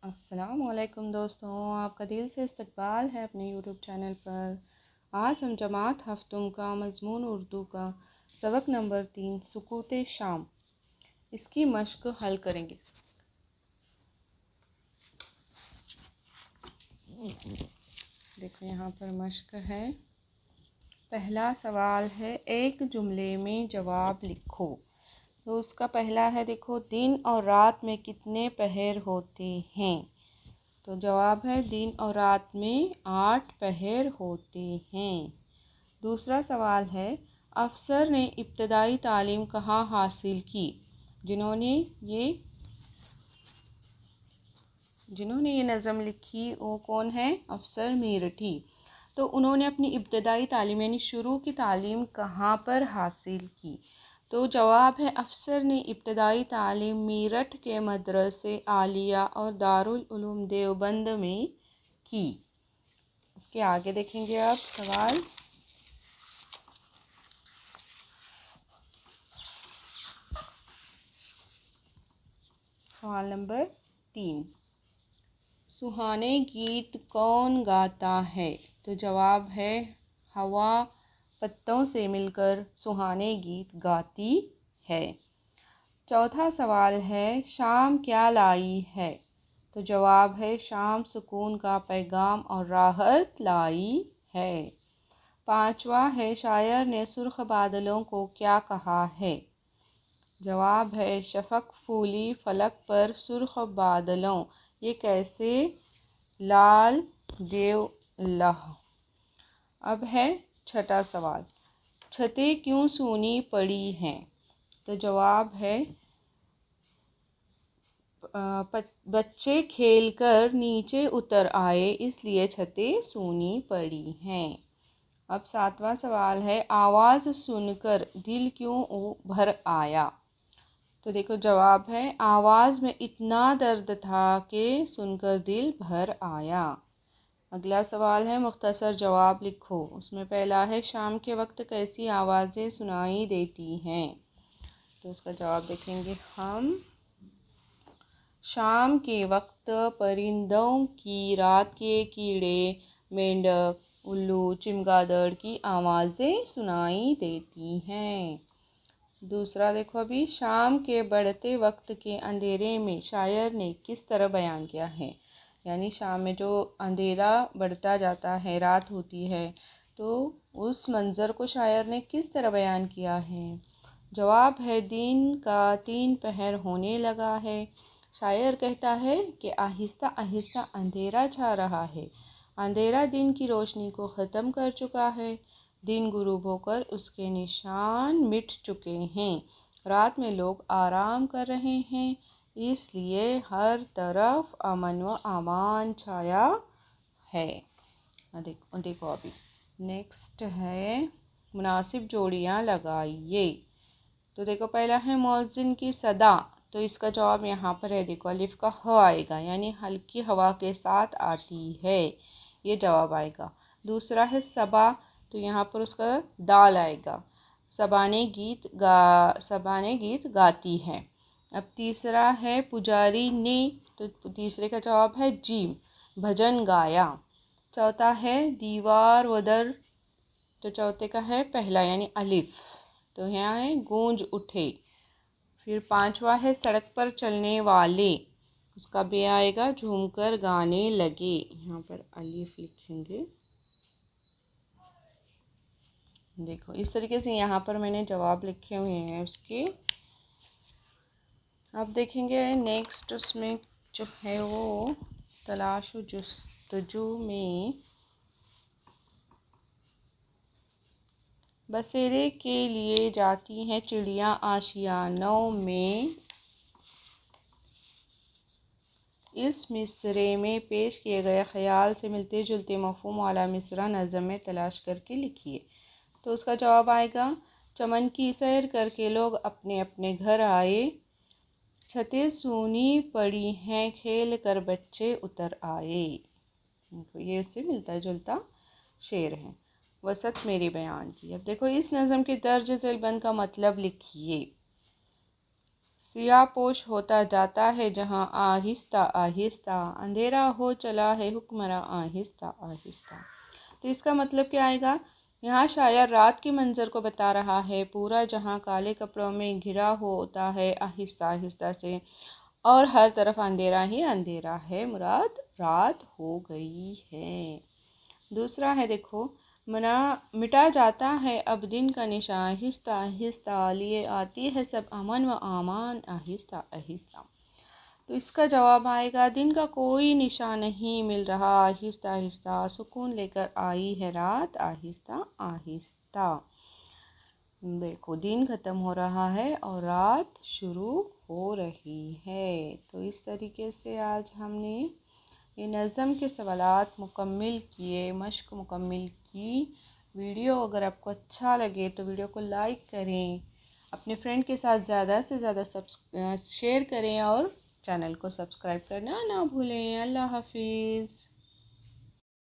السلام علیکم دوستوں، آپ کا دل سے استقبال ہے اپنے یوٹیوب چینل پر۔ آج ہم جماعت ہفتم کا مضمون اردو کا سبق نمبر 3 سکوت شام اس کی مشق حل کریں گے۔ دیکھو یہاں پر مشق ہے۔ پہلا سوال ہے، ایک جملے میں جواب لکھو۔ تو اس کا پہلا ہے، دیکھو دن اور رات میں کتنے پہر ہوتے ہیں؟ تو جواب ہے دن اور رات میں 8 پہر ہوتے ہیں۔ دوسرا سوال ہے، افسر نے ابتدائی تعلیم کہاں حاصل کی؟ جنہوں نے یہ نظم لکھی وہ کون ہے؟ افسر میرٹھی۔ تو انہوں نے اپنی ابتدائی تعلیم یعنی شروع کی تعلیم کہاں پر حاصل کی؟ تو جواب ہے افسر نے ابتدائی تعلیم میرٹھ کے مدرسے عالیہ اور دارالعلوم دیوبند میں کی۔ اس کے آگے دیکھیں گے آپ سوال۔ سوال نمبر 3، سہانے گیت کون گاتا ہے؟ تو جواب ہے ہوا پتوں سے مل کر سہانے گیت گاتی ہے۔ چوتھا سوال ہے، شام کیا لائی ہے؟ تو جواب ہے شام سکون کا پیغام اور راحت لائی ہے۔ پانچواں ہے، شاعر نے سرخ بادلوں کو کیا کہا ہے؟ جواب ہے شفق پھولی فلک پر سرخ بادلوں، یہ کیسے لال دیو اللہ۔ اب ہے چھٹا سوال، چھتیں کیوں سونی پڑی ہیں؟ تو جواب ہے بچے کھیل کر نیچے اتر آئے اس لیے چھتیں سونی پڑی ہیں۔ اب ساتواں سوال ہے، آواز سن کر دل کیوں بھر آیا؟ تو دیکھو جواب ہے آواز میں اتنا درد تھا کہ سن کر دل بھر آیا۔ اگلا سوال ہے، مختصر جواب لکھو۔ اس میں پہلا ہے، شام کے وقت کیسی آوازیں سنائی دیتی ہیں؟ تو اس کا جواب دیکھیں گے ہم۔ شام کے وقت پرندوں کی، رات کے کیڑے، مینڈک، الو، چمگادڑ کی آوازیں سنائی دیتی ہیں۔ دوسرا دیکھو ابھی، شام کے بڑھتے وقت کے اندھیرے میں شاعر نے کس طرح بیان کیا ہے؟ یعنی شام میں جو اندھیرا بڑھتا جاتا ہے، رات ہوتی ہے، تو اس منظر کو شاعر نے کس طرح بیان کیا ہے؟ جواب ہے دن کا 3 پہر ہونے لگا ہے۔ شاعر کہتا ہے کہ آہستہ آہستہ اندھیرا چھا رہا ہے، اندھیرا دن کی روشنی کو ختم کر چکا ہے، دن غروب ہو کر اس کے نشان مٹ چکے ہیں، رات میں لوگ آرام کر رہے ہیں، اس لیے ہر طرف امن و امان چھایا ہے۔ دیکھو ابھی نیکسٹ ہے، مناسب جوڑیاں لگائیے۔ تو دیکھو پہلا ہے مؤذن کی صدا، تو اس کا جواب یہاں پر ہے، دیکھو الف کا ہ آئے گا یعنی ہلکی ہوا کے ساتھ آتی ہے، یہ جواب آئے گا۔ دوسرا ہے صبا، تو یہاں پر اس کا دال آئے گا، سبانے گیت گاتی ہے۔ اب تیسرا ہے پجاری نے، تو تیسرے کا جواب ہے جیم، بھجن گایا۔ چوتھا ہے دیوار ودر، تو چوتھے کا ہے پہلا یعنی الف، تو یہاں ہے گونج اٹھے۔ پھر پانچواں ہے سڑک پر چلنے والے، اس کا بھی آئے گا جھوم کر گانے لگے، یہاں پر الف لکھیں گے۔ دیکھو اس طریقے سے یہاں پر میں نے جواب لکھے ہوئے ہیں اس کے۔ اب دیکھیں گے نیکسٹ، اس میں جو ہے وہ تلاش و جستجو میں بسیرے کے لیے جاتی ہیں چڑیاں آشیانوں میں، اس مصرعے میں پیش کیے گئے خیال سے ملتے جلتے مفہوم والا مصرع نظم میں تلاش کر کے لکھیے۔ تو اس کا جواب آئے گا، چمن کی سیر کر کے لوگ اپنے اپنے گھر آئے، چھتیں سونی پڑی ہیں کھیل کر بچے اتر آئے۔ یہ اس سے ملتا جلتا شعر ہے۔ وسعت میرے بیان کی۔ اب دیکھو اس نظم کے درج ذیل بند کا مطلب لکھیے۔ سیاہ پوش ہوتا جاتا ہے جہاں آہستہ آہستہ، اندھیرا ہو چلا ہے حکمراں آہستہ آہستہ۔ تو اس کا مطلب کیا آئے گا؟ یہاں شاعر رات کے منظر کو بتا رہا ہے، پورا جہاں کالے کپڑوں میں گھرا ہوتا ہے آہستہ آہستہ سے، اور ہر طرف اندھیرا ہی اندھیرا ہے، مراد رات ہو گئی ہے۔ دوسرا ہے دیکھو، مٹا جاتا ہے اب دن کا نشاں آہستہ آہستہ، لیے آتی ہے سب امن و امان آہستہ آہستہ۔ تو اس کا جواب آئے گا، دن کا کوئی نشان نہیں مل رہا آہستہ آہستہ، سکون لے کر آئی ہے رات آہستہ آہستہ۔ دیکھو دن ختم ہو رہا ہے اور رات شروع ہو رہی ہے۔ تو اس طریقے سے آج ہم نے یہ نظم کے سوالات مکمل کیے، مشق مکمل کی۔ ویڈیو اگر آپ کو اچھا لگے تو ویڈیو کو لائک کریں، اپنے فرینڈ کے ساتھ زیادہ سے زیادہ شیئر کریں، اور چینل کو سبسکرائب کرنا نہ بھولیں۔ اللہ حافظ۔